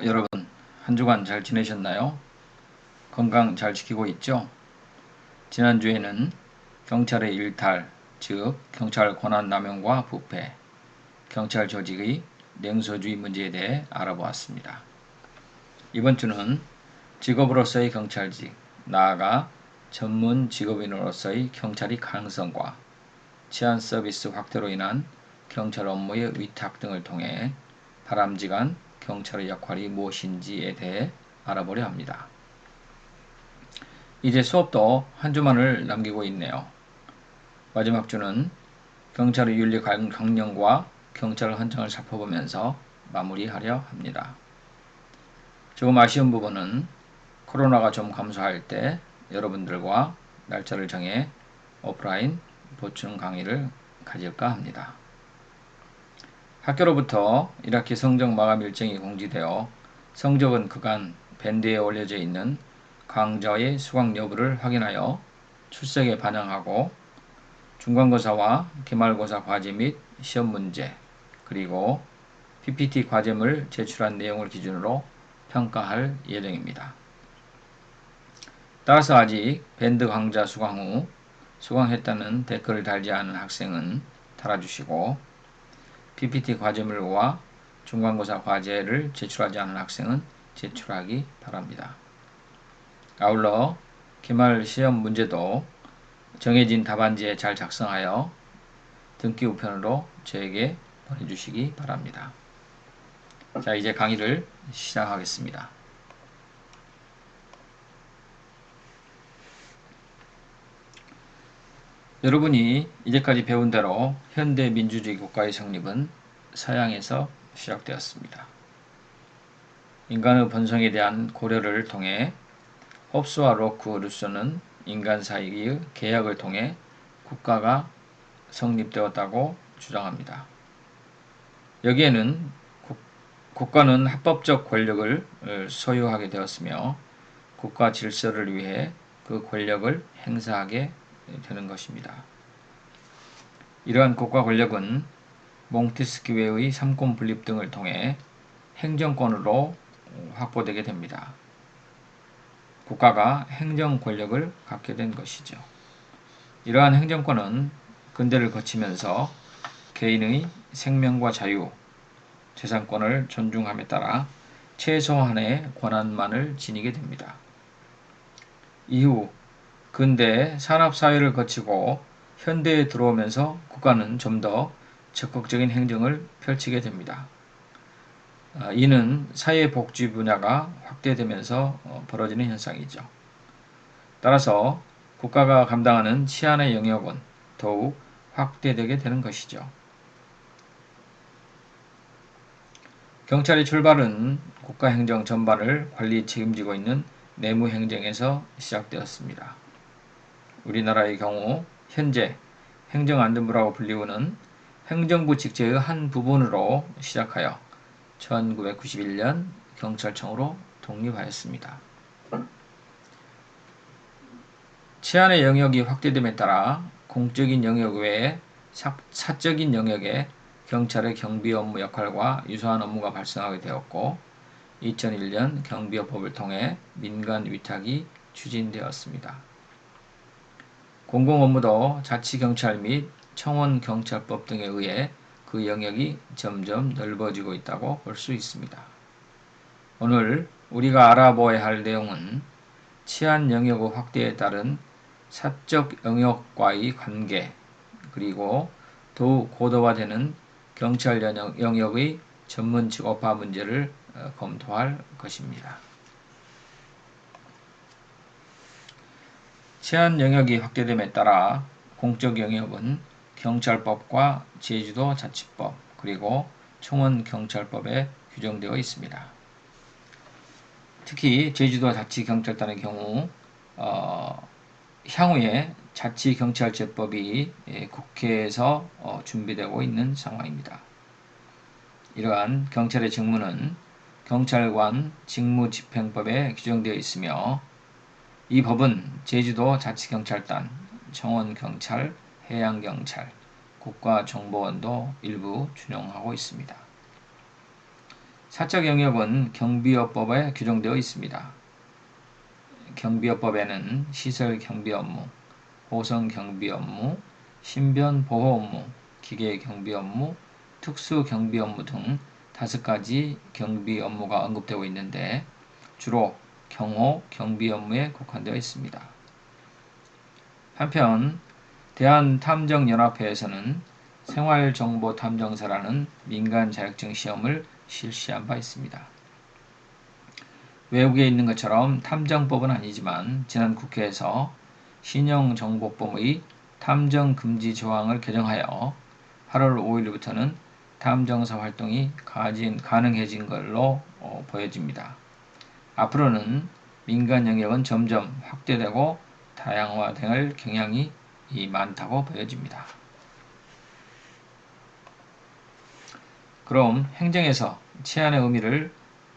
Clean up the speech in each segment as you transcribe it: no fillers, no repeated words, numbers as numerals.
여러분, 한 주간 잘 지내셨나요? 건강 잘 지키고 있죠? 지난주에는 경찰의 일탈, 즉 경찰 권한 남용과 부패, 경찰 조직의 냉소주의 문제에 대해 알아보았습니다. 이번 주는 직업으로서의 경찰직, 나아가 전문 직업인으로서의 경찰의 가능성과 치안 서비스 확대로 인한 경찰 업무의 위탁 등을 통해 바람직한 경찰의 역할이 무엇인지에 대해 알아보려 합니다. 이제 수업도 한 주만을 남기고 있네요. 마지막 주는 경찰의 윤리 강령과 경찰 헌정을 살펴보면서 마무리하려 합니다. 조금 아쉬운 부분은 코로나가 좀 감소할 때 여러분들과 날짜를 정해 오프라인 보충 강의를 가질까 합니다. 학교로부터 1학기 성적 마감 일정이 공지되어 성적은 그간 밴드에 올려져 있는 강좌의 수강 여부를 확인하여 출석에 반영하고 중간고사와 기말고사 과제 및 시험 문제 그리고 PPT 과제물 제출한 내용을 기준으로 평가할 예정입니다. 따라서 아직 밴드 강좌 수강 후 수강했다는 댓글을 달지 않은 학생은 달아주시고 PPT 과제물과 중간고사 과제를 제출하지 않은 학생은 제출하기 바랍니다. 아울러 기말 시험 문제도 정해진 답안지에 잘 작성하여 등기 우편으로 저에게 보내주시기 바랍니다. 자, 이제 강의를 시작하겠습니다. 여러분이 이제까지 배운 대로 현대 민주주의 국가의 성립은 서양에서 시작되었습니다. 인간의 본성에 대한 고려를 통해 홉스와 로크, 루소는 인간 사이의 계약을 통해 국가가 성립되었다고 주장합니다. 여기에는 국가는 합법적 권력을 소유하게 되었으며 국가 질서를 위해 그 권력을 행사하게 되는 것입니다. 이러한 국가 권력은 몽테스키웨의 삼권 분립 등을 통해 행정권으로 확보되게 됩니다. 국가가 행정 권력을 갖게 된 것이죠. 이러한 행정권은 근대를 거치면서 개인의 생명과 자유, 재산권을 존중함에 따라 최소한의 권한만을 지니게 됩니다. 이후 근대 산업사회를 거치고 현대에 들어오면서 국가는 좀 더 적극적인 행정을 펼치게 됩니다. 이는 사회복지 분야가 확대되면서 벌어지는 현상이죠. 따라서 국가가 감당하는 치안의 영역은 더욱 확대되게 되는 것이죠. 경찰의 출발은 국가행정 전반을 관리 책임지고 있는 내무행정에서 시작되었습니다. 우리나라의 경우 현재 행정안전부라고 불리우는 행정부 직제의 한 부분으로 시작하여 1991년 경찰청으로 독립하였습니다. 치안의 영역이 확대됨에 따라 공적인 영역 외에 사적인 영역에 경찰의 경비 업무 역할과 유사한 업무가 발생하게 되었고 2001년 경비업법을 통해 민간 위탁이 추진되었습니다. 공공업무도 자치경찰 및 청원경찰법 등에 의해 그 영역이 점점 넓어지고 있다고 볼 수 있습니다. 오늘 우리가 알아보아야 할 내용은 치안 영역의 확대에 따른 사적 영역과의 관계 그리고 더욱 고도화되는 경찰 영역의 전문 직업화 문제를 검토할 것입니다. 치안 영역이 확대됨에 따라 공적 영역은 경찰법과 제주도 자치법 그리고 청원경찰법에 규정되어 있습니다. 특히 제주도 자치경찰단의 경우 향후에 자치경찰제법이 국회에서 준비되고 있는 상황입니다. 이러한 경찰의 직무는 경찰관 직무집행법에 규정되어 있으며 이 법은 제주도 자치경찰단, 청원경찰, 해양경찰, 국가정보원도 일부 준용하고 있습니다. 사적 영역은 경비업법에 규정되어 있습니다. 경비업법에는 시설 경비 업무, 호성 경비 업무, 신변 보호 업무, 기계 경비 업무, 특수 경비 업무 등 5가지 경비 업무가 언급되고 있는데 주로 경호 경비 업무에 국한되어 있습니다. 한편 대한탐정연합회에서는 생활정보탐정사라는 민간 자격증 시험을 실시한 바 있습니다. 외국에 있는 것처럼 탐정법은 아니지만 지난 국회에서 신용정보법의 탐정금지 조항을 개정하여 8월 5일부터는 탐정사 활동이 가능해진 걸로 보여집니다. 앞으로는 민간 영역은 점점 확대되고 다양화될 경향이 많다고 보여집니다. 그럼 행정에서 치안의 의미를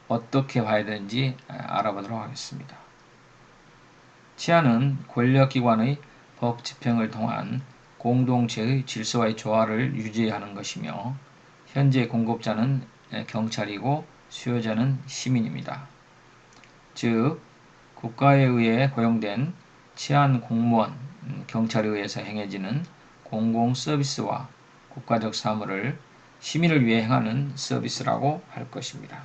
어떻게 봐야 되는지 알아보도록 하겠습니다. 치안은 권력기관의 법 집행을 통한 공동체의 질서와의 조화를 유지하는 것이며 현재 공급자는 경찰이고 수요자는 시민입니다. 즉 국가에 의해 고용된 치안 공무원, 경찰에 의해서 행해지는 공공 서비스와 국가적 사무를 시민을 위해 행하는 서비스라고 할 것입니다.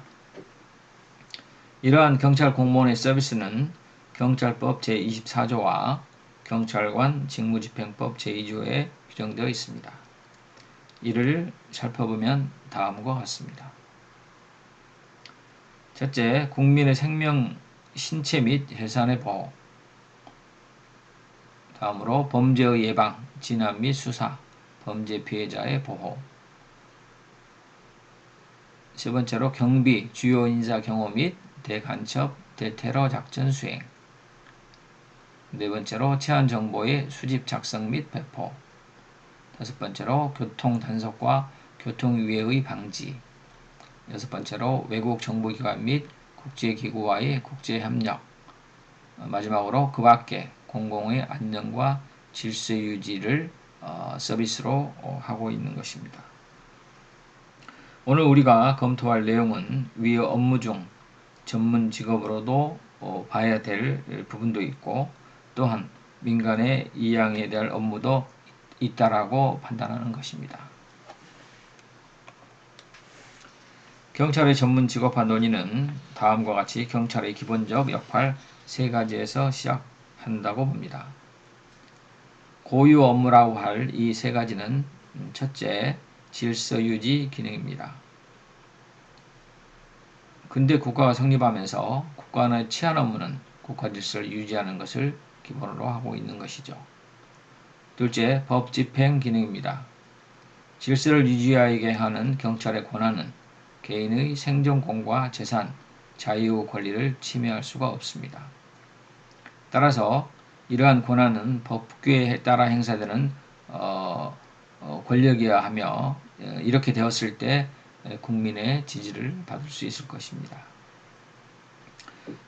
이러한 경찰 공무원의 서비스는 경찰법 제24조와 경찰관 직무집행법 제2조에 규정되어 있습니다. 이를 살펴보면 다음과 같습니다. 첫째, 국민의 생명, 신체 및 재산의 보호. 다음으로 범죄의 예방, 진압 및 수사, 범죄 피해자의 보호. 세 번째로 경비, 주요 인사 경호 및 대간첩, 대테러 작전 수행. 네 번째로 치안 정보의 수집 작성 및 배포. 다섯 번째로 교통 단속과 교통위해의 방지. 여섯 번째로 외국 정보기관 및 국제기구와의 국제협력. 마지막으로 그 밖에 공공의 안전과 질서 유지를 서비스로 하고 있는 것입니다. 오늘 우리가 검토할 내용은 위의 업무 중 전문 직업으로도 봐야 될 부분도 있고 또한 민간에 이양해야 될 업무도 있다라고 판단하는 것입니다. 경찰의 전문 직업화 논의는 다음과 같이 경찰의 기본적 역할 3가지에서 시작한다고 봅니다. 고유 업무라고 할 이 3가지는 첫째, 질서 유지 기능입니다. 근대 국가가 성립하면서 국가의 치안 업무는 국가 질서를 유지하는 것을 기본으로 하고 있는 것이죠. 둘째, 법 집행 기능입니다. 질서를 유지하게 하는 경찰의 권한은 개인의 생존권과 재산, 자유 권리를 침해할 수가 없습니다. 따라서 이러한 권한은 법규에 따라 행사되는 권력이어야 하며 이렇게 되었을 때 국민의 지지를 받을 수 있을 것입니다.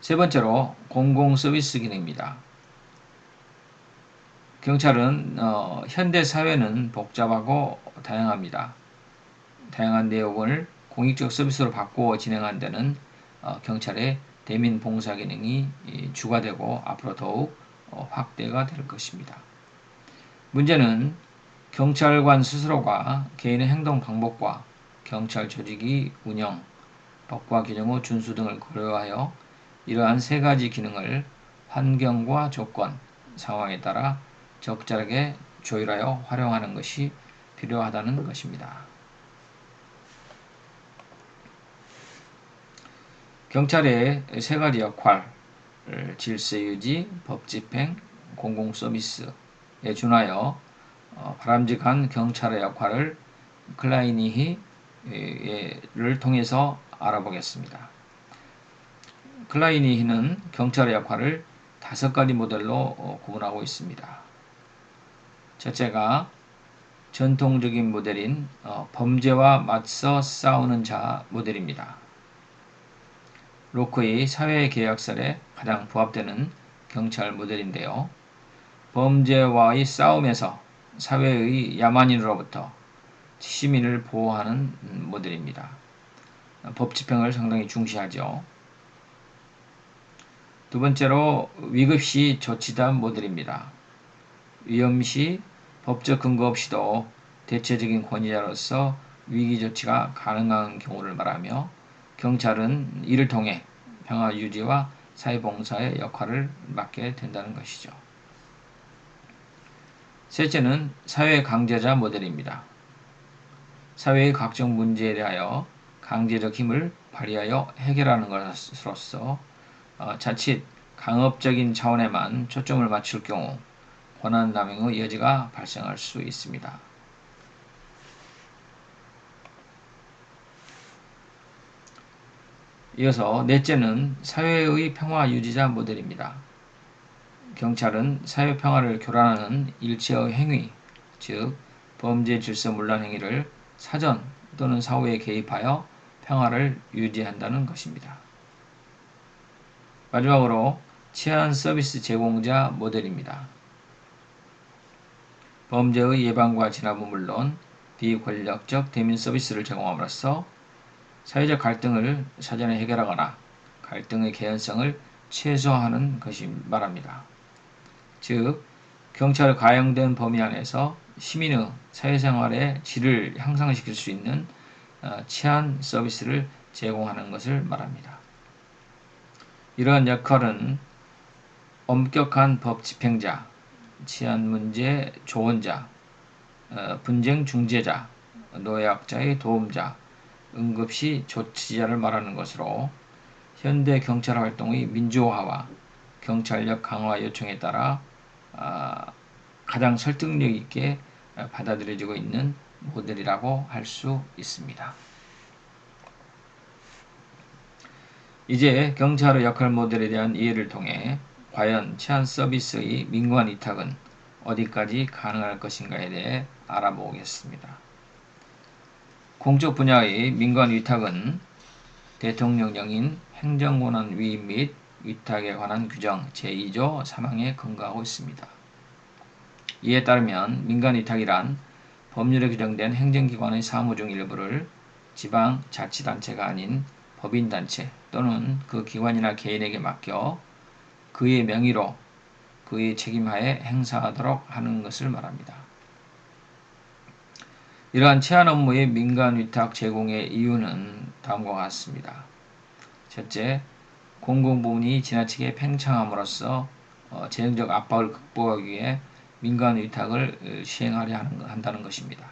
세 번째로 공공서비스 기능입니다. 경찰은 현대 사회는 복잡하고 다양합니다. 다양한 내용을 공익적 서비스로 바꾸어 진행하는 데는 경찰의 대민 봉사 기능이 주가 되고 앞으로 더욱 확대가 될 것입니다. 문제는 경찰관 스스로가 개인의 행동 방법과 경찰 조직의 운영, 법과 규정의 준수 등을 고려하여 이러한 3가지 기능을 환경과 조건, 상황에 따라 적절하게 조율하여 활용하는 것이 필요하다는 것입니다. 경찰의 3가지 역할, 질서유지, 법집행, 공공서비스에 준하여 바람직한 경찰의 역할을 클라이니히를 통해서 알아보겠습니다. 클라이니히는 경찰의 역할을 5가지 모델로 구분하고 있습니다. 첫째가 전통적인 모델인 범죄와 맞서 싸우는 자 모델입니다. 로크의 사회계약설에 가장 부합되는 경찰 모델인데요. 범죄와의 싸움에서 사회의 야만인으로부터 시민을 보호하는 모델입니다. 법 집행을 상당히 중시하죠. 두 번째로 위급시 조치단 모델입니다. 위험시 법적 근거 없이도 대체적인 권위자로서 위기 조치가 가능한 경우를 말하며 경찰은 이를 통해 평화 유지와 사회봉사의 역할을 맡게 된다는 것이죠. 셋째는 사회 강제자 모델입니다. 사회의 각종 문제에 대하여 강제적 힘을 발휘하여 해결하는 것으로서 자칫 강압적인 차원에만 초점을 맞출 경우 권한남용의 여지가 발생할 수 있습니다. 이어서 넷째는 사회의 평화 유지자 모델입니다. 경찰은 사회 평화를 교란하는 일체의 행위, 즉 범죄 질서 문란 행위를 사전 또는 사후에 개입하여 평화를 유지한다는 것입니다. 마지막으로 치안 서비스 제공자 모델입니다. 범죄의 예방과 진압은 물론 비권력적 대민 서비스를 제공함으로써 사회적 갈등을 사전에 해결하거나 갈등의 개연성을 최소화하는 것이 말합니다. 즉, 경찰 가용된 범위 안에서 시민의 사회생활의 질을 향상시킬 수 있는 치안 서비스를 제공하는 것을 말합니다. 이러한 역할은 엄격한 법 집행자, 치안 문제 조언자, 분쟁 중재자, 노약자의 도움자, 응급시 조치자를 말하는 것으로 현대 경찰 활동의 민주화와 경찰력 강화 요청에 따라 가장 설득력 있게 받아들여지고 있는 모델이라고 할 수 있습니다. 이제 경찰의 역할 모델에 대한 이해를 통해 과연 치안 서비스의 민관 위탁은 어디까지 가능할 것인가에 대해 알아보겠습니다. 공적 분야의 민관 위탁은 대통령령인 행정권한 위임 및 위탁에 관한 규정 제2조 3항에 근거하고 있습니다. 이에 따르면 민간 위탁이란 법률에 규정된 행정기관의 사무 중 일부를 지방자치단체가 아닌 법인단체 또는 그 기관이나 개인에게 맡겨 그의 명의로 그의 책임하에 행사하도록 하는 것을 말합니다. 이러한 치안 업무의 민간 위탁 제공의 이유는 다음과 같습니다. 첫째, 공공부문이 지나치게 팽창함으로써 재정적 압박을 극복하기 위해 민간 위탁을 시행하려 한다는 것입니다.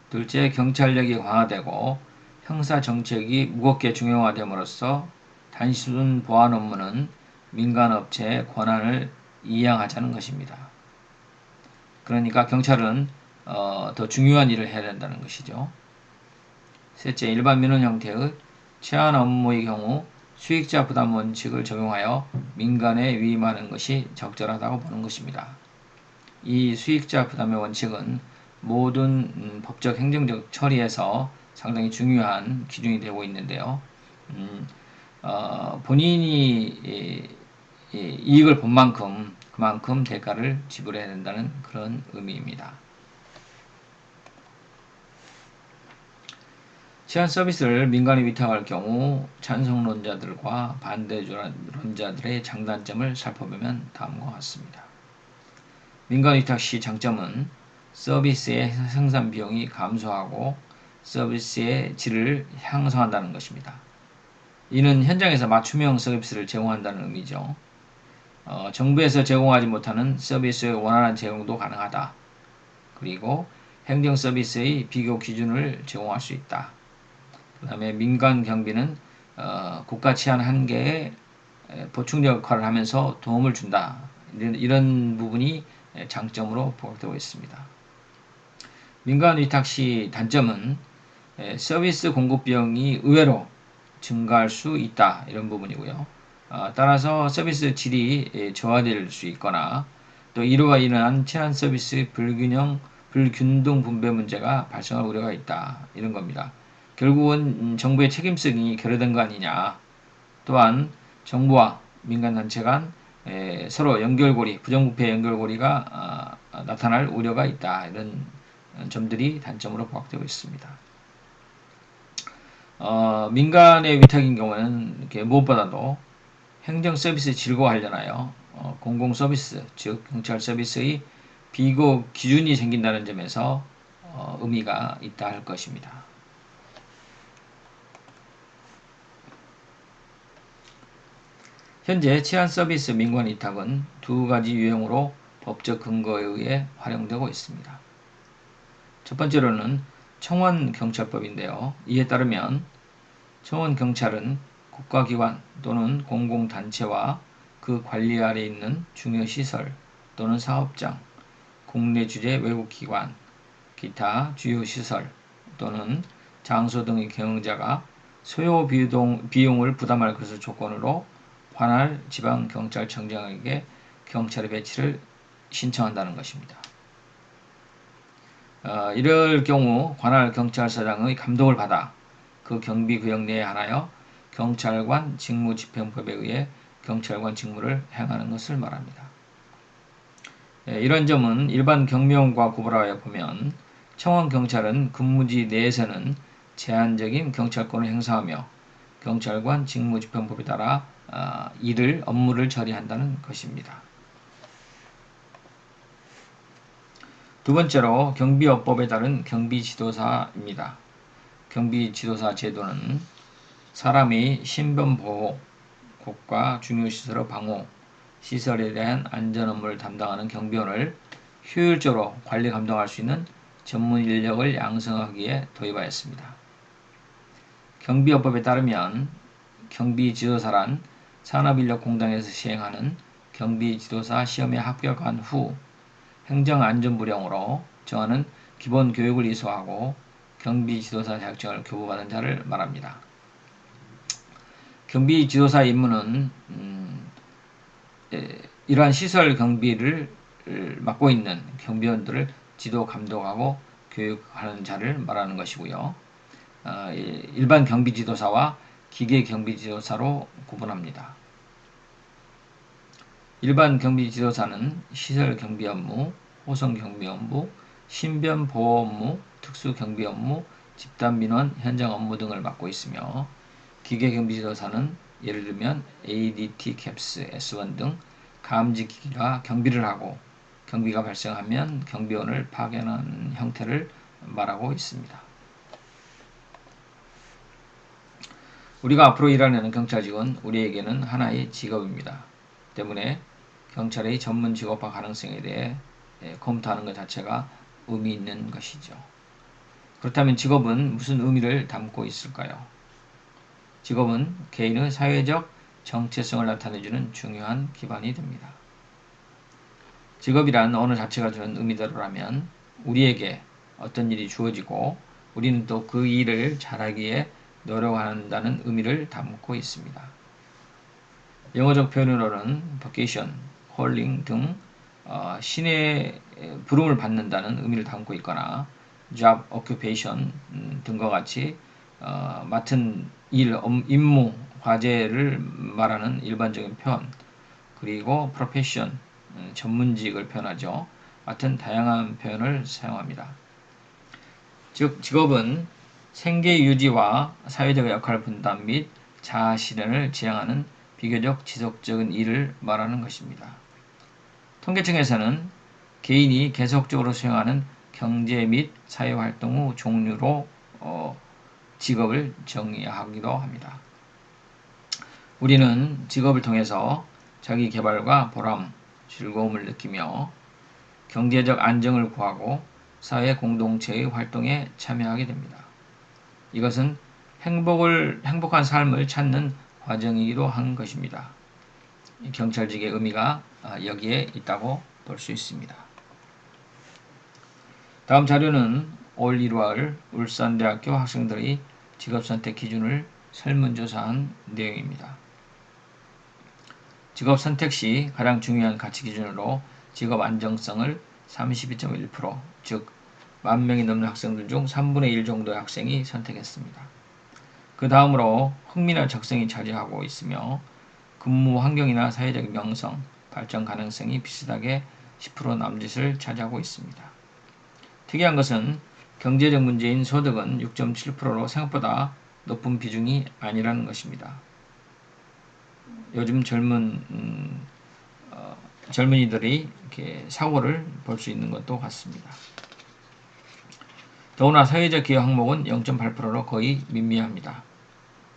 둘째, 경찰력이 강화되고 형사정책이 무겁게 중형화됨으로써 단순 보안 업무는 민간업체의 권한을 이양하자는 것입니다. 그러니까 경찰은 더 중요한 일을 해야 된다는 것이죠. 셋째, 일반 민원 형태의 치안 업무의 경우 수익자 부담 원칙을 적용하여 민간에 위임하는 것이 적절하다고 보는 것입니다. 이 수익자 부담의 원칙은 모든 법적 행정적 처리에서 상당히 중요한 기준이 되고 있는데요. 본인이 이익을 본 만큼 그만큼 대가를 지불해야 된다는 그런 의미입니다. 치안 서비스를 민간에 위탁할 경우 찬성론자들과 반대론자들의 장단점을 살펴보면 다음과 같습니다. 민간 위탁 시 장점은 서비스의 생산 비용이 감소하고 서비스의 질을 향상한다는 것입니다. 이는 현장에서 맞춤형 서비스를 제공한다는 의미죠. 정부에서 제공하지 못하는 서비스의 원활한 제공도 가능하다. 그리고 행정 서비스의 비교 기준을 제공할 수 있다. 그 다음에 민간 경비는 국가 치안 한계에 보충 역할을 하면서 도움을 준다. 이런 부분이 장점으로 부각되고 있습니다. 민간 위탁 시 단점은 서비스 공급 비용이 의외로 증가할 수 있다. 이런 부분이고요. 따라서 서비스 질이 저하될 수 있거나 또 이로 인한 치안 서비스 불균등 분배 문제가 발생할 우려가 있다. 이런 겁니다. 결국은 정부의 책임성이 결여된 거 아니냐. 또한 정부와 민간단체 간 서로 연결고리, 부정부패 연결고리가 나타날 우려가 있다. 이런 점들이 단점으로 부각되고 있습니다. 민간의 위탁인 경우는 이렇게 무엇보다도 행정 서비스 즐거워하려나요? 공공 서비스, 즉 경찰 서비스의 비교 기준이 생긴다는 점에서 의미가 있다 할 것입니다. 현재 치안 서비스 민관 위탁은 두 가지 유형으로 법적 근거에 의해 활용되고 있습니다. 첫 번째로는 청원경찰법인데요. 이에 따르면 청원경찰은 국가기관 또는 공공단체와 그 관리 아래 있는 중요시설 또는 사업장, 국내 주재 외국기관, 기타 주요 시설 또는 장소 등의 경영자가 소요 비용을 부담할 것을 조건으로 관할 지방경찰청장에게 경찰의 배치를 신청한다는 것입니다. 이럴 경우 관할 경찰서장의 감독을 받아 그 경비구역 내에 한하여 경찰관 직무집행법에 의해 경찰관 직무를 행하는 것을 말합니다. 이런 점은 일반 경비원과 구분하여 보면 청원경찰은 근무지 내에서는 제한적인 경찰권을 행사하며 경찰관 직무집행법에 따라 업무를 처리한다는 것입니다. 두 번째로 경비업법에 따른 경비지도사입니다. 경비지도사 제도는 사람의 신변보호, 국가 중요시설의 방호, 시설에 대한 안전 업무를 담당하는 경비원을 효율적으로 관리 감독할 수 있는 전문 인력을 양성하기에 도입하였습니다. 경비업법에 따르면 경비지도사란 산업인력공단에서 시행하는 경비지도사 시험에 합격한 후 행정안전부령으로 정하는 기본교육을 이수하고 경비지도사 자격증을 교부받은 자를 말합니다. 경비지도사의 임무는 이러한 시설 경비를 맡고 있는 경비원들을 지도 감독하고 교육하는 자를 말하는 것이고요. 일반 경비지도사와 기계 경비지도사로 구분합니다. 일반 경비지도사는 시설 경비 업무, 호송 경비 업무, 신변 보호 업무, 특수 경비 업무, 집단 민원, 현장 업무 등을 맡고 있으며 기계 경비지도사는 예를 들면 ADT, CAPS, S1 등 감지기기가 경비를 하고 경비가 발생하면 경비원을 파견하는 형태를 말하고 있습니다. 우리가 앞으로 일하는 경찰직은 우리에게는 하나의 직업입니다. 때문에 경찰의 전문 직업화 가능성에 대해 검토하는 것 자체가 의미 있는 것이죠. 그렇다면 직업은 무슨 의미를 담고 있을까요? 직업은 개인의 사회적 정체성을 나타내주는 중요한 기반이 됩니다. 직업이란 언어 자체가 주는 의미대로라면 우리에게 어떤 일이 주어지고 우리는 또 그 일을 잘하기에 노력한다는 의미를 담고 있습니다. 영어적 표현으로는 vocation, calling 등 신의 부름을 받는다는 의미를 담고 있거나 job, occupation 등과 같이 맡은 일, 임무, 과제를 말하는 일반적인 표현, 그리고 profession, 전문직을 표현하죠. 같은 다양한 표현을 사용합니다. 즉 직업은 생계 유지와 사회적 역할 분담 및 자아 실현을 지향하는 비교적 지속적인 일을 말하는 것입니다. 통계청에서는 개인이 계속적으로 수행하는 경제 및 사회활동 후 종류로 직업을 정의하기도 합니다. 우리는 직업을 통해서 자기 개발과 보람, 즐거움을 느끼며 경제적 안정을 구하고 사회 공동체의 활동에 참여하게 됩니다. 이것은 행복한 삶을 찾는 과정이기도 한 것입니다. 경찰직의 의미가 여기에 있다고 볼 수 있습니다. 다음 자료는 올 1월 울산대학교 학생들의 직업선택 기준을 설문조사한 내용입니다. 직업선택 시 가장 중요한 가치 기준으로 직업 안정성을 32.1%, 즉 10,000명이 넘는 학생들 중 3분의 1 정도의 학생이 선택했습니다. 그 다음으로 흥미나 적성이 차지하고 있으며 근무 환경이나 사회적 명성, 발전 가능성이 비슷하게 10% 남짓을 차지하고 있습니다. 특이한 것은 경제적 문제인 소득은 6.7%로 생각보다 높은 비중이 아니라는 것입니다. 요즘 젊은이들이 이렇게 사고를 볼 수 있는 것도 같습니다. 더구나 사회적 기여 항목은 0.8%로 거의 미미합니다.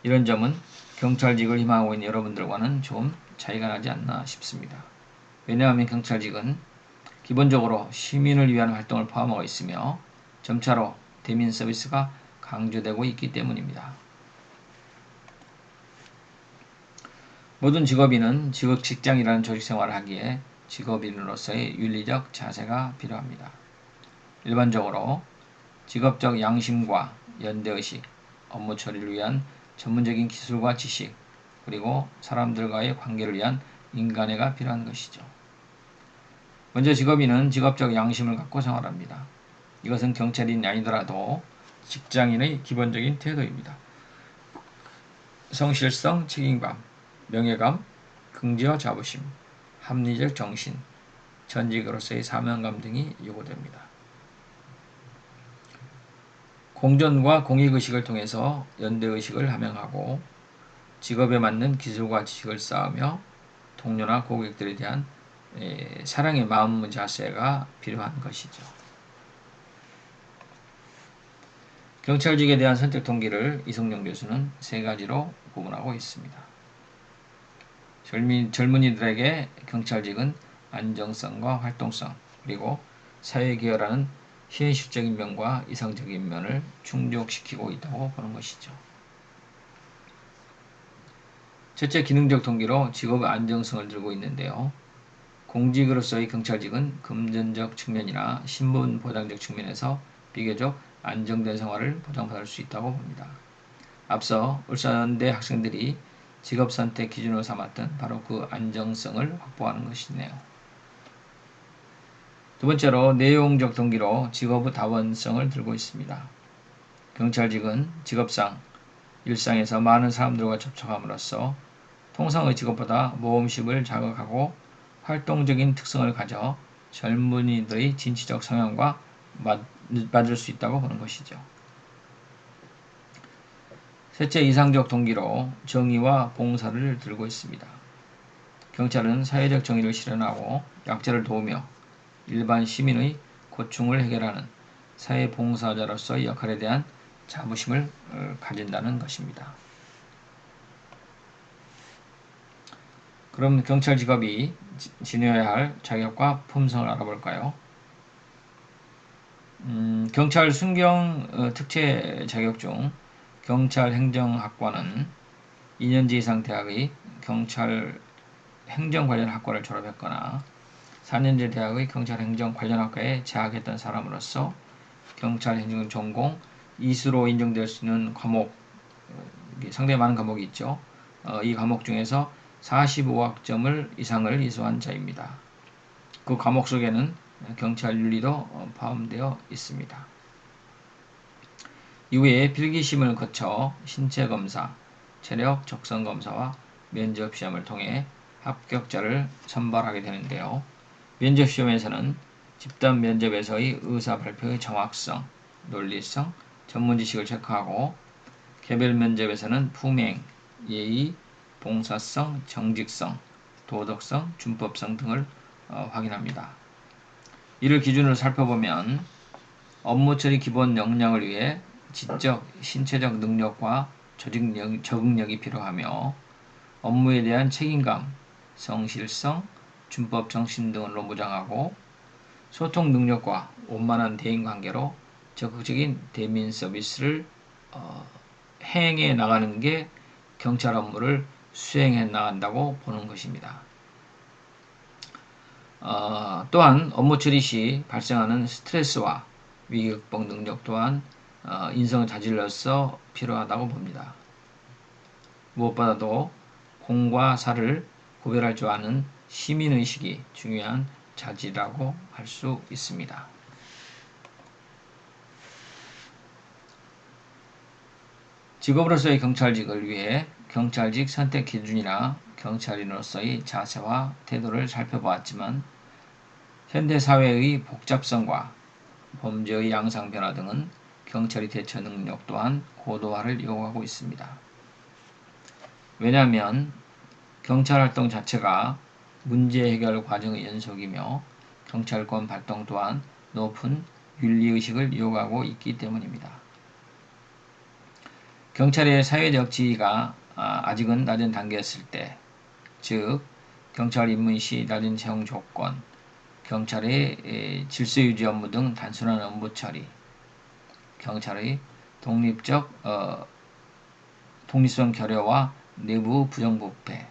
이런 점은 경찰직을 희망하고 있는 여러분들과는 좀 차이가 나지 않나 싶습니다. 왜냐하면 경찰직은 기본적으로 시민을 위한 활동을 포함하고 있으며 점차로 대민 서비스가 강조되고 있기 때문입니다. 모든 직업인은 직장이라는 조직 생활을 하기에 직업인으로서의 윤리적 자세가 필요합니다. 일반적으로 직업적 양심과 연대의식, 업무 처리를 위한 전문적인 기술과 지식, 그리고 사람들과의 관계를 위한 인간애가 필요한 것이죠. 먼저 직업인은 직업적 양심을 갖고 생활합니다. 이것은 경찰인이 아니더라도 직장인의 기본적인 태도입니다. 성실성, 책임감, 명예감, 긍지와 자부심, 합리적 정신, 전직으로서의 사명감 등이 요구됩니다. 공존과 공익의식을 통해서 연대의식을 함양하고 직업에 맞는 기술과 지식을 쌓으며 동료나 고객들에 대한 사랑의 마음 자세가 필요한 것이죠. 경찰직에 대한 선택 동기를 이성용 교수는 세 가지로 구분하고 있습니다. 젊은이들에게 경찰직은 안정성과 활동성, 그리고 사회기여라는 현실적인 면과 이상적인 면을 충족시키고 있다고 보는 것이죠. 첫째, 기능적 동기로 직업의 안정성을 들고 있는데요. 공직으로서의 경찰직은 금전적 측면이나 신분 보장적 측면에서 비교적 안정된 생활을 보장받을 수 있다고 봅니다. 앞서 울산대 학생들이 직업 선택 기준으로 삼았던 바로 그 안정성을 확보하는 것이네요. 두 번째로 내용적 동기로 직업의 다원성을 들고 있습니다. 경찰직은 직업상 일상에서 많은 사람들과 접촉함으로써 통상의 직업보다 모험심을 자극하고 활동적인 특성을 가져 젊은이들의 진취적 성향과 맞을 수 있다고 보는 것이죠. 셋째, 이상적 동기로 정의와 봉사를 들고 있습니다. 경찰은 사회적 정의를 실현하고 약자를 도우며 일반 시민의 고충을 해결하는 사회봉사자로서의 역할에 대한 자부심을 가진다는 것입니다. 그럼 경찰 직업이 지녀야 할 자격과 품성을 알아볼까요? 경찰 순경 특채 자격 중 경찰 행정학과는 2년제 이상 대학의 경찰 행정 관련 학과를 졸업했거나 4년제 대학의 경찰 행정 관련 학과에 재학했던 사람으로서 경찰 행정 전공 이수로 인정될 수 있는 과목, 상당히 많은 과목이 있죠. 이 과목 중에서 45학점을 이상을 이수한 자입니다. 그 과목 속에는 경찰 윤리도 포함되어 있습니다. 이후에 필기시험을 거쳐 신체검사, 체력 적성검사와 면접시험을 통해 합격자를 선발하게 되는데요. 면접시험에서는 집단 면접에서의 의사 발표의 정확성, 논리성, 전문지식을 체크하고 개별 면접에서는 품행, 예의, 봉사성, 정직성, 도덕성, 준법성 등을 확인합니다. 이를 기준으로 살펴보면 업무 처리 기본 역량을 위해 지적, 신체적 능력과 조직 적응력이 필요하며 업무에 대한 책임감, 성실성, 준법 정신 등으로 무장하고 소통 능력과 원만한 대인관계로 적극적인 대민 서비스를 행해 나가는 게 경찰 업무를 수행해 나간다고 보는 것입니다. 또한 업무 처리 시 발생하는 스트레스와 위기 극복 능력 또한 인성을 다질러서 필요하다고 봅니다. 무엇보다도 공과 사를 구별할 줄 아는 시민의식이 중요한 자질이라고 할 수 있습니다. 직업으로서의 경찰직을 위해 경찰직 선택 기준이나 경찰인으로서의 자세와 태도를 살펴보았지만 현대사회의 복잡성과 범죄의 양상 변화 등은 경찰의 대처 능력 또한 고도화를 요구하고 있습니다. 왜냐하면 경찰 활동 자체가 문제 해결 과정의 연속이며 경찰권 발동 또한 높은 윤리의식을 요구하고 있기 때문입니다. 경찰의 사회적 지위가 아직은 낮은 단계였을 때, 즉 경찰 입문 시 낮은 채용 조건, 경찰의 질서 유지 업무 등 단순한 업무 처리, 경찰의 독립성 결여와 내부 부정부패,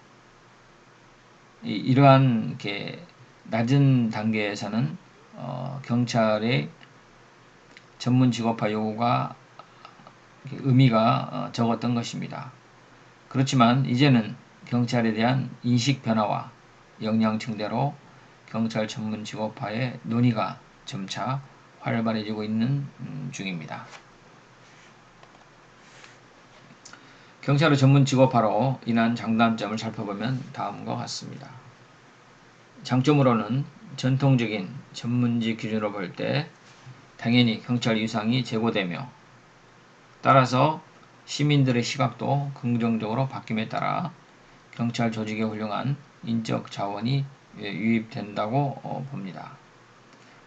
이러한 낮은 단계에서는 경찰의 전문 직업화 요구가 의미가 적었던 것입니다. 그렇지만 이제는 경찰에 대한 인식 변화와 역량 증대로 경찰 전문 직업화의 논의가 점차 활발해지고 있는 중입니다. 경찰의 전문 직업화로 인한 장단점을 살펴보면 다음과 같습니다. 장점으로는 전통적인 전문직 기준으로 볼 때 당연히 경찰 위상이 제고되며 따라서 시민들의 시각도 긍정적으로 바뀜에 따라 경찰 조직에 훌륭한 인적 자원이 유입된다고 봅니다.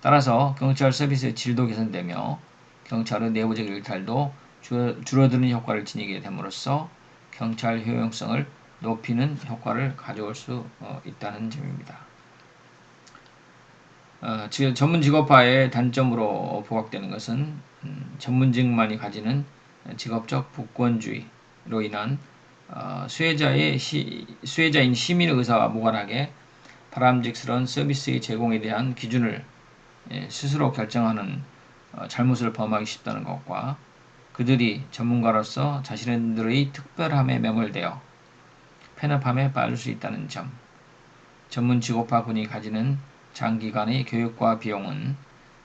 따라서 경찰 서비스의 질도 개선되며 경찰의 내부적 일탈도 줄어드는 효과를 지니게 됨으로써 경찰 효용성을 높이는 효과를 가져올 수 있다는 점입니다. 전문 직업화의 단점으로 부각되는 것은 전문직만이 가지는 직업적 부권주의로 인한 수혜자인 시민의 의사와 무관하게 바람직스러운 서비스의 제공에 대한 기준을 스스로 결정하는 잘못을 범하기 쉽다는 것과 그들이 전문가로서 자신들의 특별함에 매몰되어 편협함에 빠질 수 있다는 점, 전문 직업화군이 가지는 장기간의 교육과 비용은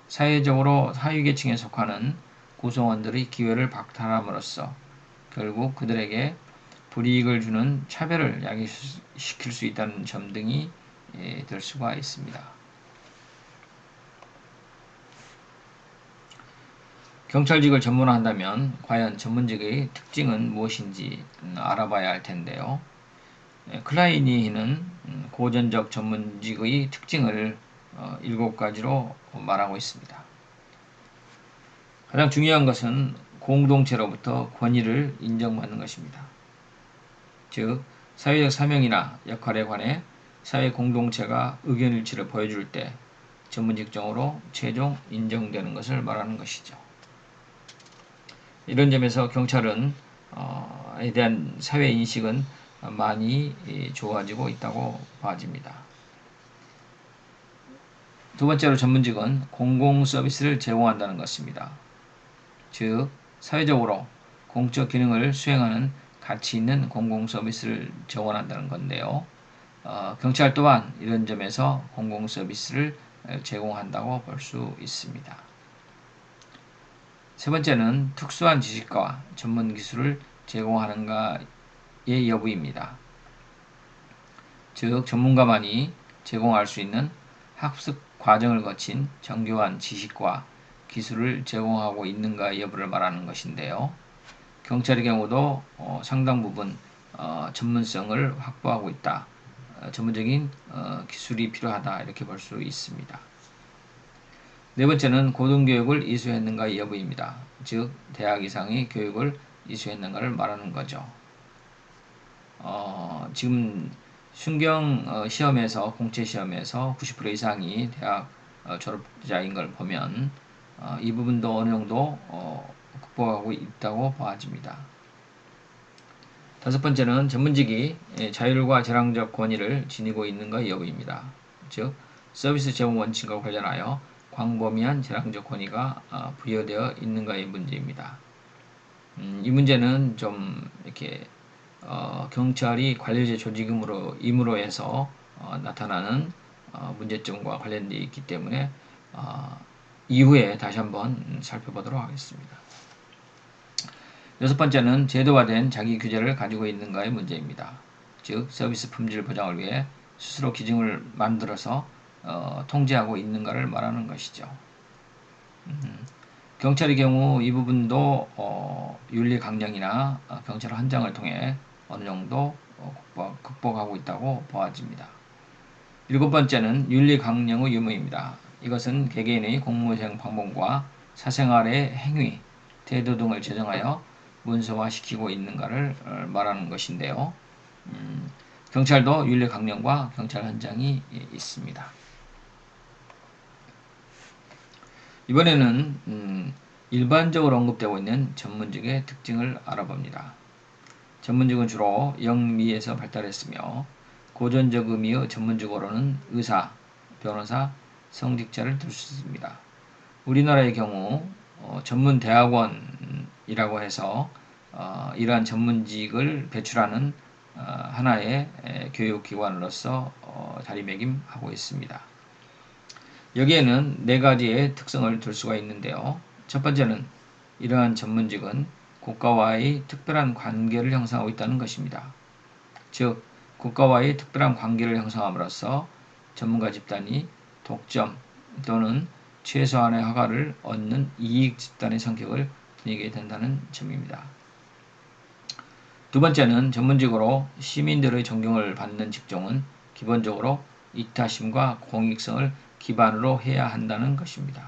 사회적으로 하위계층에 속하는 구성원들의 기회를 박탈함으로써 결국 그들에게 불이익을 주는 차별을 야기시킬 수 있다는 점 등이 될 수가 있습니다. 경찰직을 전문화한다면 과연 전문직의 특징은 무엇인지 알아봐야 할 텐데요. 클라이니는 고전적 전문직의 특징을 7가지로 말하고 있습니다. 가장 중요한 것은 공동체로부터 권위를 인정받는 것입니다. 즉, 사회적 사명이나 역할에 관해 사회 공동체가 의견일치를 보여줄 때 전문직종으로 최종 인정되는 것을 말하는 것이죠. 이런 점에서 경찰은 에 대한 사회 인식은 많이 좋아지고 있다고 봐집니다. 두 번째로 전문직은 공공 서비스를 제공한다는 것입니다. 즉, 사회적으로 공적 기능을 수행하는 가치 있는 공공 서비스를 제공한다는 건데요. 경찰 또한 이런 점에서 공공 서비스를 제공한다고 볼 수 있습니다. 세 번째는 특수한 지식과 전문 기술을 제공하는가의 여부입니다. 즉, 전문가만이 제공할 수 있는 학습 과정을 거친 정교한 지식과 기술을 제공하고 있는가 여부를 말하는 것인데요. 경찰의 경우도 상당 부분 전문성을 확보하고 있다. 전문적인 기술이 필요하다 이렇게 볼 수 있습니다. 네 번째는 고등교육을 이수했는가의 여부입니다. 즉, 대학 이상의 교육을 이수했는가를 말하는 거죠. 지금 순경 시험에서 공채 시험에서 90% 이상이 대학 졸업자인 걸 보면 이 부분도 어느 정도 극복하고 있다고 봐집니다. 다섯 번째는 전문직이 자율과 재량적 권위를 지니고 있는가 여부입니다. 즉, 서비스 제공 원칙과 관련하여 광범위한 재량적 권위가 부여되어 있는가의 문제입니다. 이 문제는 좀 이렇게 경찰이 관료제 조직임으로 해서 나타나는 문제점과 관련되어 있기 때문에 이후에 다시 한번 살펴보도록 하겠습니다. 여섯 번째는 제도화된 자기 규제를 가지고 있는가의 문제입니다. 즉, 서비스 품질 보장을 위해 스스로 기준을 만들어서 통제하고 있는가를 말하는 것이죠. 경찰의 경우 이 부분도 윤리 강령이나 경찰 헌장을 통해 어느 정도 극복하고 있다고 보아집니다. 일곱 번째는 윤리 강령의 유무입니다. 이것은 개개인의 공무수행 방법과 사생활의 행위, 태도 등을 제정하여 문서화시키고 있는가를 말하는 것인데요. 경찰도 윤리 강령과 경찰 헌장이 있습니다. 이번에는 일반적으로 언급되고 있는 전문직의 특징을 알아봅니다. 전문직은 주로 영미에서 발달했으며 고전적 의미의 전문직으로는 의사, 변호사, 성직자를 들 수 있습니다. 우리나라의 경우 전문대학원이라고 해서 이러한 전문직을 배출하는 하나의 교육기관으로서 자리매김하고 있습니다. 여기에는 네 가지의 특성을 둘 수가 있는데요. 첫 번째는 이러한 전문직은 국가와의 특별한 관계를 형성하고 있다는 것입니다. 즉, 국가와의 특별한 관계를 형성함으로써 전문가 집단이 독점 또는 최소한의 허가를 얻는 이익 집단의 성격을 지니게 된다는 점입니다. 두 번째는 전문직으로 시민들의 존경을 받는 직종은 기본적으로 이타심과 공익성을 기반으로 해야 한다는 것입니다.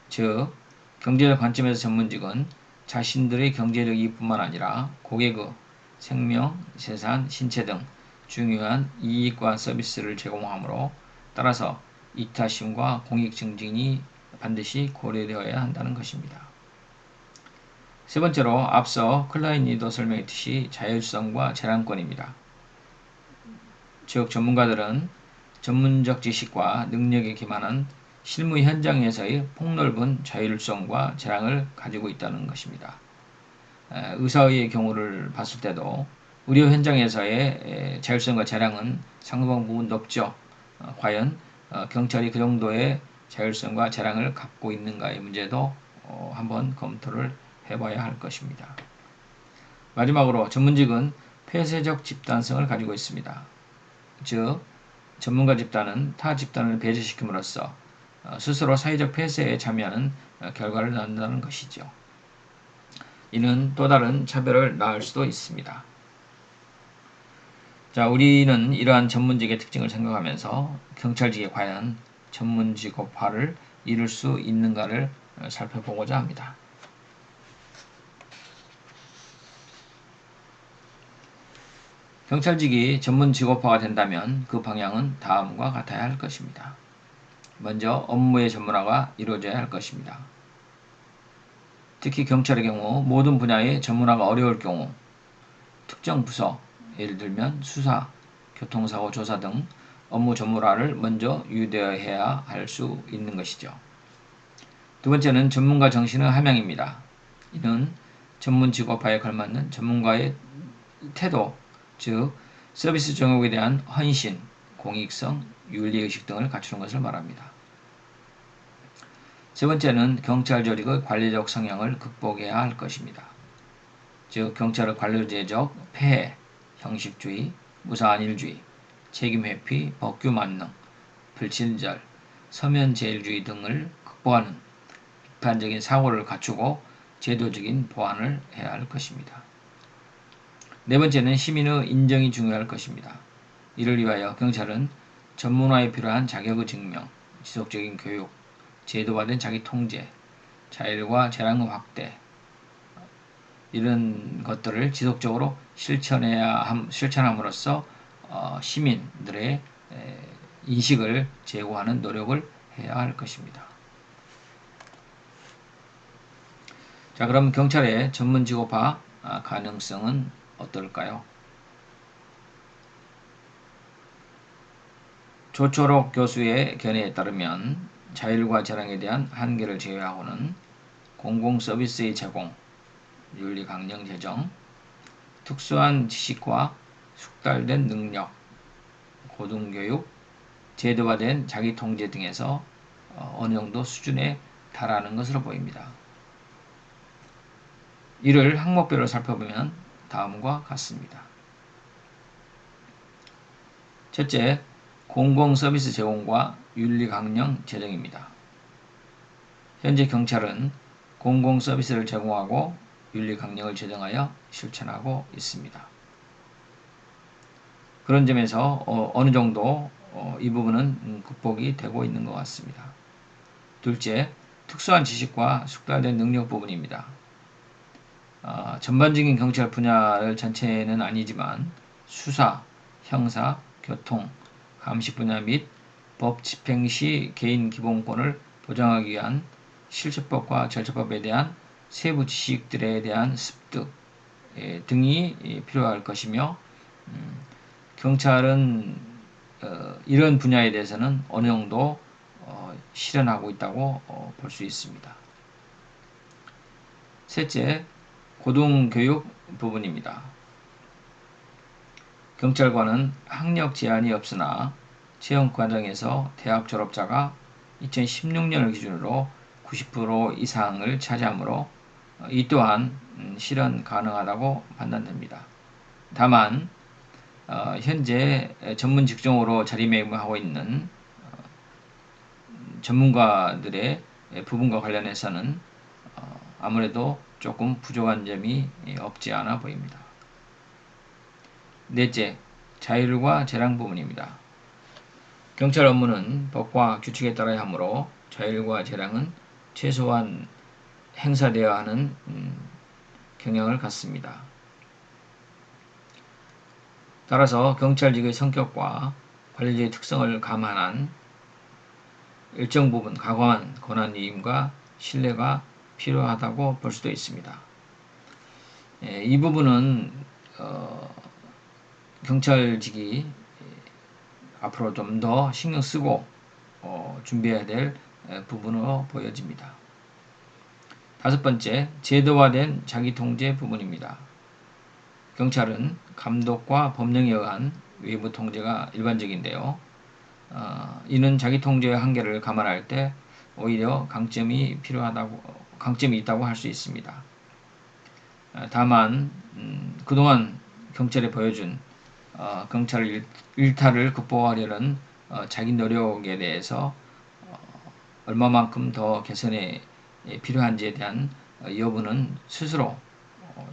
즉, 경제적 관점에서 전문직은 자신들의 경제적 이익뿐만 아니라 고객의 생명, 재산, 신체 등 중요한 이익과 서비스를 제공하므로 따라서 이타심과 공익 증진이 반드시 고려되어야 한다는 것입니다. 세 번째로 앞서 클라인이도 설명했듯이 자율성과 재량권입니다. 즉, 전문가들은 전문적 지식과 능력에 기반한 실무 현장에서의 폭넓은 자율성과 재량을 가지고 있다는 것입니다. 의사의 경우를 봤을 때도 의료 현장에서의 자율성과 재량은 상당 부분 높죠. 과연 경찰이 그 정도의 자율성과 재량을 갖고 있는가의 문제도 한번 검토를 해봐야 할 것입니다. 마지막으로 전문직은 폐쇄적 집단성을 가지고 있습니다. 즉, 전문가 집단은 타 집단을 배제시킴으로써 스스로 사회적 폐쇄에 참여하는 결과를 낳는다는 것이죠. 이는 또 다른 차별을 낳을 수도 있습니다. 자, 우리는 이러한 전문직의 특징을 생각하면서 경찰직이 과연 전문직업화를 이룰 수 있는가를 살펴보고자 합니다. 경찰직이 전문직업화가 된다면 그 방향은 다음과 같아야 할 것입니다. 먼저 업무의 전문화가 이루어져야 할 것입니다. 특히 경찰의 경우 모든 분야의 전문화가 어려울 경우 특정 부서, 예를 들면 수사, 교통사고 조사 등 업무 전문화를 먼저 유도해야 할 수 있는 것이죠. 두 번째는 전문가 정신의 함양입니다. 이는 전문 직업화에 걸맞는 전문가의 태도, 즉 서비스 종목에 대한 헌신, 공익성, 윤리의식 등을 갖추는 것을 말합니다. 세 번째는 경찰 조직의 관리적 성향을 극복해야 할 것입니다. 즉 경찰의 관료제적 폐해, 형식주의, 무사한 일주의, 책임회피, 법규 만능, 불친절, 서면제일주의 등을 극복하는 비판적인 사고를 갖추고 제도적인 보완을 해야 할 것입니다. 네 번째는 시민의 인정이 중요할 것입니다. 이를 위하여 경찰은 전문화에 필요한 자격의 증명, 지속적인 교육, 제도화된 자기 통제, 자율과 재량의 확대 이런 것들을 지속적으로 실천함으로써 시민들의 인식을 제고하는 노력을 해야 할 것입니다. 자, 그럼 경찰의 전문 직업화 가능성은 어떨까요? 조초록 교수의 견해에 따르면 자율과 재량에 대한 한계를 제외하고는 공공서비스의 제공, 윤리 강령 제정, 특수한 지식과 숙달된 능력, 고등교육, 제도화된 자기통제 등에서 어느 정도 수준에 달하는 것으로 보입니다. 이를 항목별로 살펴보면 다음과 같습니다. 첫째, 공공서비스 제공과 윤리 강령 제정입니다. 현재 경찰은 공공 서비스를 제공하고 윤리 강령을 제정하여 실천하고 있습니다. 그런 점에서 어느 정도 이 부분은 극복이 되고 있는 것 같습니다. 둘째, 특수한 지식과 숙달된 능력 부분입니다. 전반적인 경찰 분야를 전체는 아니지만 수사, 형사, 교통, 감시 분야 및 법 집행 시 개인 기본권을 보장하기 위한 실처법과 절차법에 대한 세부 지식들에 대한 습득 등이 필요할 것이며 경찰은 이런 분야에 대해서는 어느 정도 실현하고 있다고 볼 수 있습니다. 셋째, 고등교육 부분입니다. 경찰관은 학력 제한이 없으나 채용 과정에서 대학 졸업자가 2016년을 기준으로 90% 이상을 차지하므로 이 또한 실현 가능하다고 판단됩니다. 다만 현재 전문 직종으로 자리매김하고 있는 전문가들의 부분과 관련해서는 아무래도 조금 부족한 점이 없지 않아 보입니다. 넷째, 자율과 재량 부분입니다. 경찰 업무는 법과 규칙에 따라야 하므로 자율과 재량은 최소한 행사되어야 하는 경향을 갖습니다. 따라서 경찰직의 성격과 관리자의 특성을 감안한 일정 부분 과감한 권한이임과 신뢰가 필요하다고 볼 수도 있습니다. 이 부분은 경찰직이 앞으로 좀 더 신경 쓰고 준비해야 될 부분으로 보여집니다. 다섯 번째, 제도화된 자기통제 부분입니다. 경찰은 감독과 법령에 의한 외부 통제가 일반적인데요. 이는 자기통제의 한계를 감안할 때 오히려 강점이 있다고 할 수 있습니다. 다만 그동안 경찰이 보여준 경찰 일탈을 극복하려는 자기 노력에 대해서 얼마만큼 더 개선이 필요한지에 대한 여부는 스스로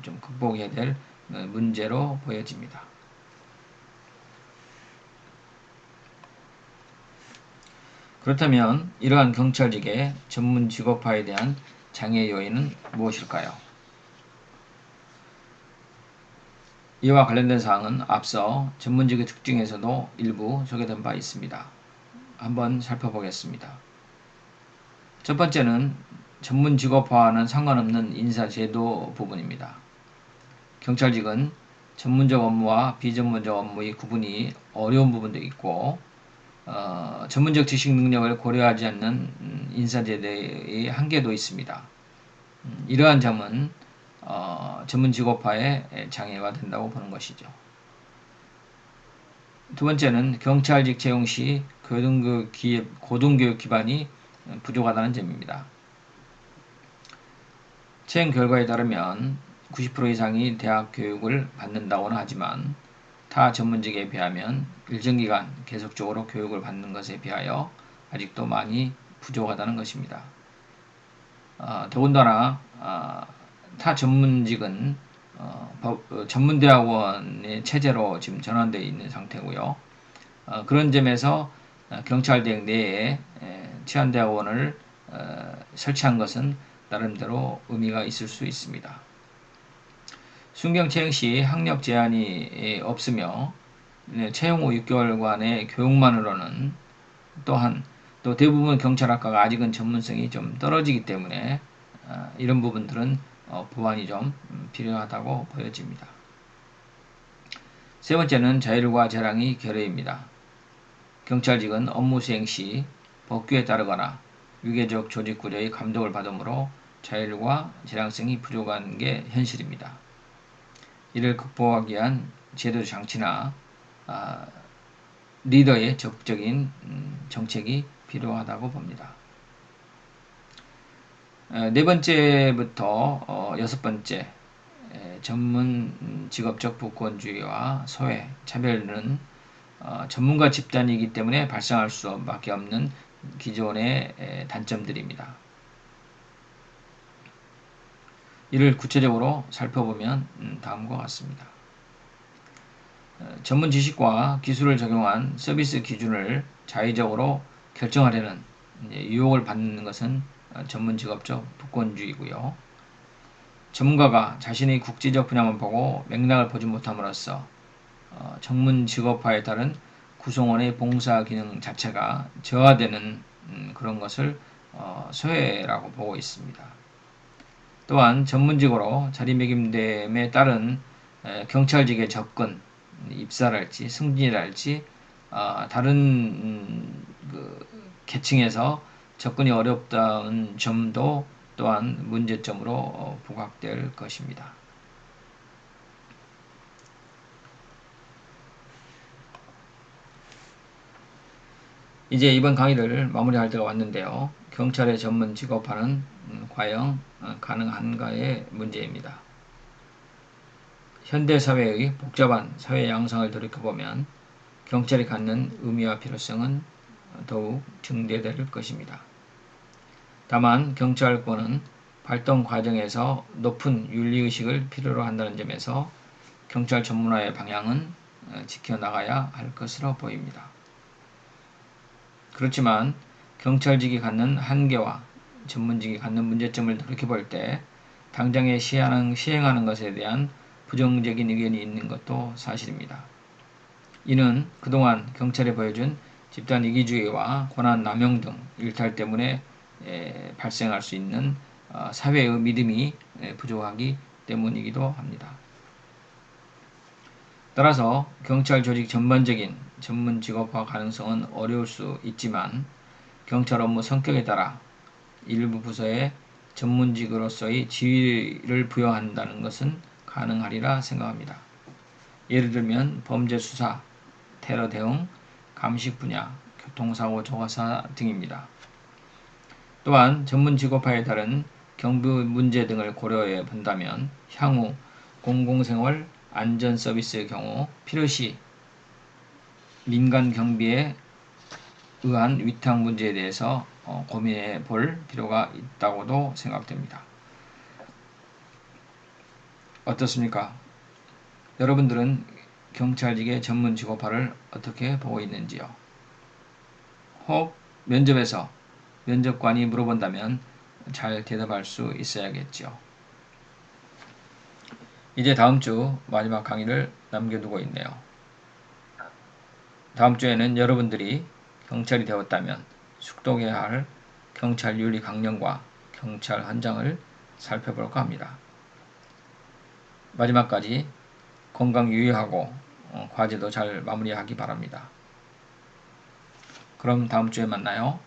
좀 극복해야 될 문제로 보여집니다. 그렇다면 이러한 경찰직의 전문 직업화에 대한 장애 요인은 무엇일까요? 이와 관련된 사항은 앞서 전문직의 특징에서도 일부 소개된 바 있습니다. 한번 살펴보겠습니다. 첫 번째는 전문 직업화와는 상관없는 인사제도 부분입니다. 경찰직은 전문적 업무와 비전문적 업무의 구분이 어려운 부분도 있고 전문적 지식 능력을 고려하지 않는 인사제도의 한계도 있습니다. 이러한 점은 전문 직업화에 장애가 된다고 보는 것이죠. 두 번째는 경찰직 채용 시 고등교육 기반이 부족하다는 점입니다. 채용 결과에 따르면 90% 이상이 대학 교육을 받는다고는 하지만 타 전문직에 비하면 일정 기간 계속적으로 교육을 받는 것에 비하여 아직도 많이 부족하다는 것입니다. 더군다나 타 전문직은 전문대학원의 체제로 지금 전환되어 있는 상태고요. 그런 점에서 경찰대학 내에 치안대학원을 설치한 것은 나름대로 의미가 있을 수 있습니다. 순경 채용 시 학력 제한이 없으며 채용 후 6개월간의 교육만으로는 또한 또 대부분 경찰학과가 아직은 전문성이 좀 떨어지기 때문에 이런 부분들은 보완이 좀 필요하다고 보여집니다. 세 번째는 자율과 재량의 결여입니다. 경찰직은 업무 수행 시 법규에 따르거나 유계적 조직 구조의 감독을 받으므로 자율과 재량성이 부족한 게 현실입니다. 이를 극복하기 위한 제도 장치나 리더의 적극적인 정책이 필요하다고 봅니다. 네 번째부터 여섯 번째, 전문 직업적 부권주의와 소외, 차별은 전문가 집단이기 때문에 발생할 수밖에 없는 기존의 단점들입니다. 이를 구체적으로 살펴보면 다음과 같습니다. 전문 지식과 기술을 적용한 서비스 기준을 자의적으로 결정하려는 유혹을 받는 것은 전문 직업적 부권주의고요. 전문가가 자신의 국제적 분야만 보고 맥락을 보지 못함으로써 전문 직업화에 따른 구성원의 봉사 기능 자체가 저하되는 그런 것을 소외라고 보고 있습니다. 또한 전문직으로 자리매김됨에 따른 경찰직의 접근, 입사랄지 승진이랄지 다른 그 계층에서 접근이 어렵다는 점도 또한 문제점으로 부각될 것입니다. 이제 이번 강의를 마무리할 때가 왔는데요. 경찰의 전문 직업화는 과연 가능한가의 문제입니다. 현대사회의 복잡한 사회 양상을 돌이켜보면 경찰이 갖는 의미와 필요성은 더욱 증대될 것입니다. 다만 경찰권은 발동 과정에서 높은 윤리의식을 필요로 한다는 점에서 경찰 전문화의 방향은 지켜나가야 할 것으로 보입니다. 그렇지만 경찰직이 갖는 한계와 전문직이 갖는 문제점을 돌이켜볼 때 당장에 시행하는 것에 대한 부정적인 의견이 있는 것도 사실입니다. 이는 그동안 경찰이 보여준 집단 이기주의와 권한 남용 등 일탈 때문에 발생할 수 있는 사회의 믿음이 부족하기 때문이기도 합니다. 따라서 경찰 조직 전반적인 전문 직업화 가능성은 어려울 수 있지만 경찰 업무 성격에 따라 일부 부서에 전문직으로서의 지위를 부여한다는 것은 가능하리라 생각합니다. 예를 들면 범죄 수사, 테러 대응, 감식 분야, 교통사고 조사 등입니다. 또한 전문 직업화에 따른 경비 문제 등을 고려해 본다면 향후 공공생활 안전 서비스의 경우 필요시 민간 경비에 의한 위탁 문제에 대해서 고민해 볼 필요가 있다고도 생각됩니다. 어떻습니까? 여러분들은 경찰직의 전문 직업화를 어떻게 보고 있는지요? 혹 면접에서 면접관이 물어본다면 잘 대답할 수 있어야겠죠. 이제 다음 주 마지막 강의를 남겨두고 있네요. 다음 주에는 여러분들이 경찰이 되었다면 숙독해야 할 경찰 윤리 강령과 경찰 헌장을 살펴볼까 합니다. 마지막까지 건강 유의하고 과제도 잘 마무리하기 바랍니다. 그럼 다음 주에 만나요.